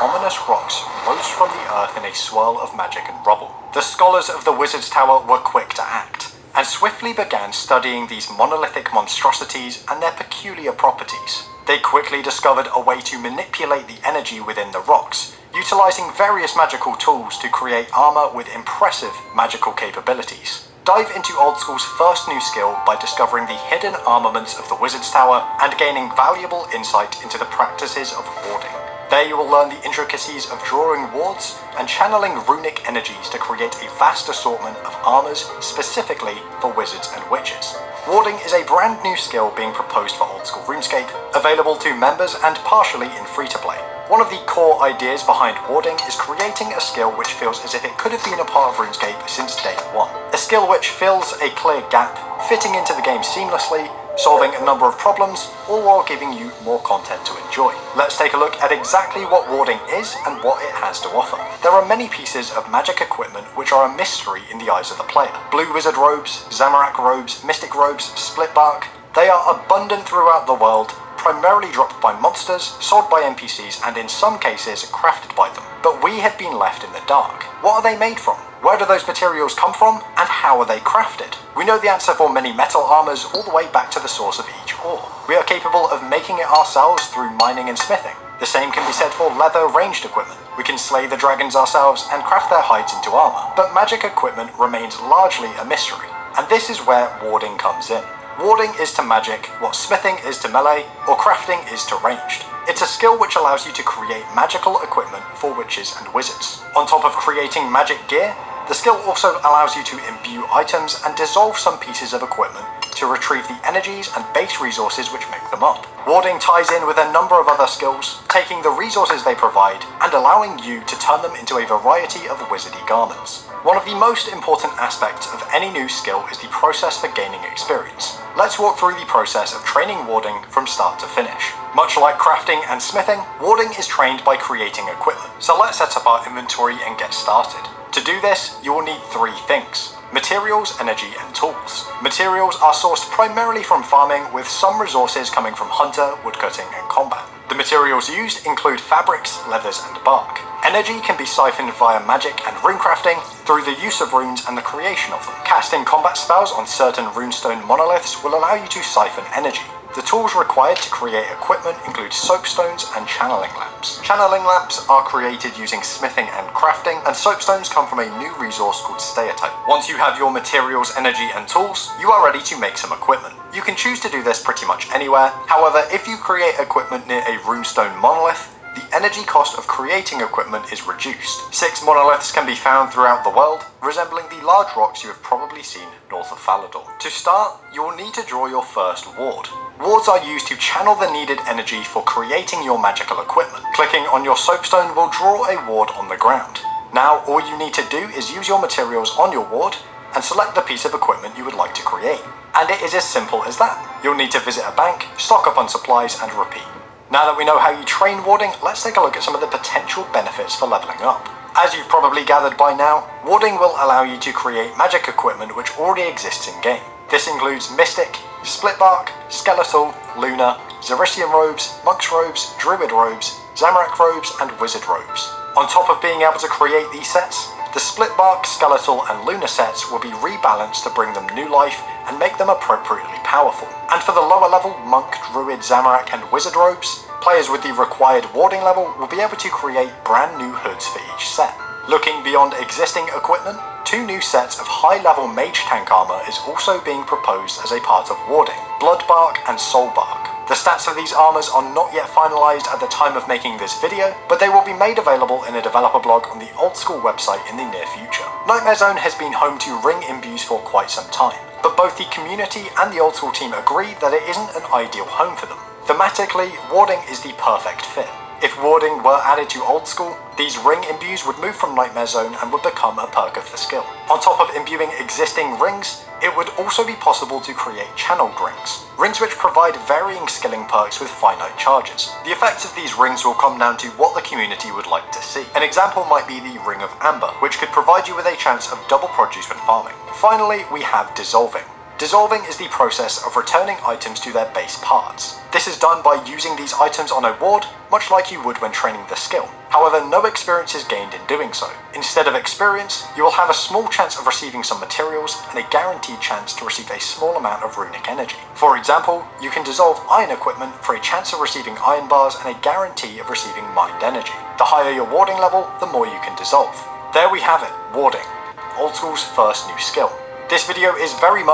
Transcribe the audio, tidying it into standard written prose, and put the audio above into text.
ominous rocks rose from the earth in a swirl of magic and rubble. The scholars of the Wizard's Tower were quick to act, and swiftly began studying these monolithic monstrosities and their peculiar properties. They quickly discovered a way to manipulate the energy within the rocks, utilizing various magical tools to create armor with impressive magical capabilities. Dive into Old School's first new skill by discovering the hidden armaments of the Wizard's Tower and gaining valuable insight into the practices of warding. There you will learn the intricacies of drawing wards and channeling runic energies to create a vast assortment of armors specifically for wizards and witches. Warding is a brand new skill being proposed for Old School Runescape, available to members and partially in free-to-play. One of the core ideas behind warding is creating a skill which feels as if it could have been a part of RuneScape since day one. A skill which fills a clear gap, fitting into the game seamlessly, solving a number of problems, all while giving you more content to enjoy. Let's take a look at exactly what warding is and what it has to offer. There are many pieces of magic equipment which are a mystery in the eyes of the player. Blue wizard robes, Zamorak robes, mystic robes, split bark. They are abundant throughout the world, primarily dropped by monsters, sold by NPCs, and in some cases crafted by them. But we have been left in the dark. What are they made from? Where do those materials come from, and how are they crafted? We know the answer for many metal armors all the way back to the source of each ore. We are capable of making it ourselves through mining and smithing. The same can be said for leather ranged equipment. We can slay the dragons ourselves and craft their hides into armor. But magic equipment remains largely a mystery, and this is where warding comes in. Warding is to magic what smithing is to melee, or crafting is to ranged. It's a skill which allows you to create magical equipment for witches and wizards. On top of creating magic gear, the skill also allows you to imbue items and dissolve some pieces of equipment to retrieve the energies and base resources which make them up. Warding ties in with a number of other skills, taking the resources they provide and allowing you to turn them into a variety of wizardy garments. One of the most important aspects of any new skill is the process for gaining experience. Let's walk through the process of training warding from start to finish. Much like crafting and smithing, warding is trained by creating equipment. So let's set up our inventory and get started. To do this, you will need three things: materials, energy, and tools. Materials are sourced primarily from farming, with some resources coming from hunter, woodcutting, and combat. The materials used include fabrics, leathers, and bark. Energy can be siphoned via magic and runecrafting through the use of runes and the creation of them. Casting combat spells on certain runestone monoliths will allow you to siphon energy. The tools required to create equipment include soapstones and channeling lamps. Channeling lamps are created using smithing and crafting, and soapstones come from a new resource called steatite. Once you have your materials, energy, and tools, you are ready to make some equipment. You can choose to do this pretty much anywhere. However, if you create equipment near a runestone monolith, the energy cost of creating equipment is reduced. 6 monoliths can be found throughout the world, resembling the large rocks you have probably seen north of Falador. To start, you will need to draw your first ward. Wards are used to channel the needed energy for creating your magical equipment. Clicking on your soapstone will draw a ward on the ground. Now, all you need to do is use your materials on your ward and select the piece of equipment you would like to create. And it is as simple as that. You'll need to visit a bank, stock up on supplies, and repeat. Now that we know how you train warding, let's take a look at some of the potential benefits for leveling up. As you've probably gathered by now, warding will allow you to create magic equipment which already exists in game. This includes Mystic, Splitbark, Skeletal, Lunar, Zerician robes, Monk's robes, Druid robes, Zamorak robes, and Wizard robes. On top of being able to create these sets, the Splitbark, Skeletal, and Lunar sets will be rebalanced to bring them new life and make them appropriately powerful. And for the lower level Monk, Druid, Zamorak, and Wizard robes, players with the required warding level will be able to create brand new hoods for each set. Looking beyond existing equipment, 2 new sets of high-level mage tank armor is also being proposed as a part of warding: Bloodbark and Soulbark. The stats of these armors are not yet finalized at the time of making this video, but they will be made available in a developer blog on the Old School website in the near future. Nightmare Zone has been home to ring imbues for quite some time, but both the community and the Old School team agree that it isn't an ideal home for them. Thematically, warding is the perfect fit. If warding were added to Old School, these ring imbues would move from Nightmare Zone and would become a perk of the skill. On top of imbuing existing rings, it would also be possible to create channeled rings. Rings which provide varying skilling perks with finite charges. The effects of these rings will come down to what the community would like to see. An example might be the Ring of Amber, which could provide you with a chance of double produce when farming. Finally, we have Dissolving. Dissolving is the process of returning items to their base parts. This is done by using these items on a ward, much like you would when training the skill. However, no experience is gained in doing so. Instead of experience, you will have a small chance of receiving some materials and a guaranteed chance to receive a small amount of runic energy. For example, you can dissolve iron equipment for a chance of receiving iron bars and a guarantee of receiving mined energy. The higher your warding level, the more you can dissolve. There we have it, warding, Old School's first new skill. This video is very much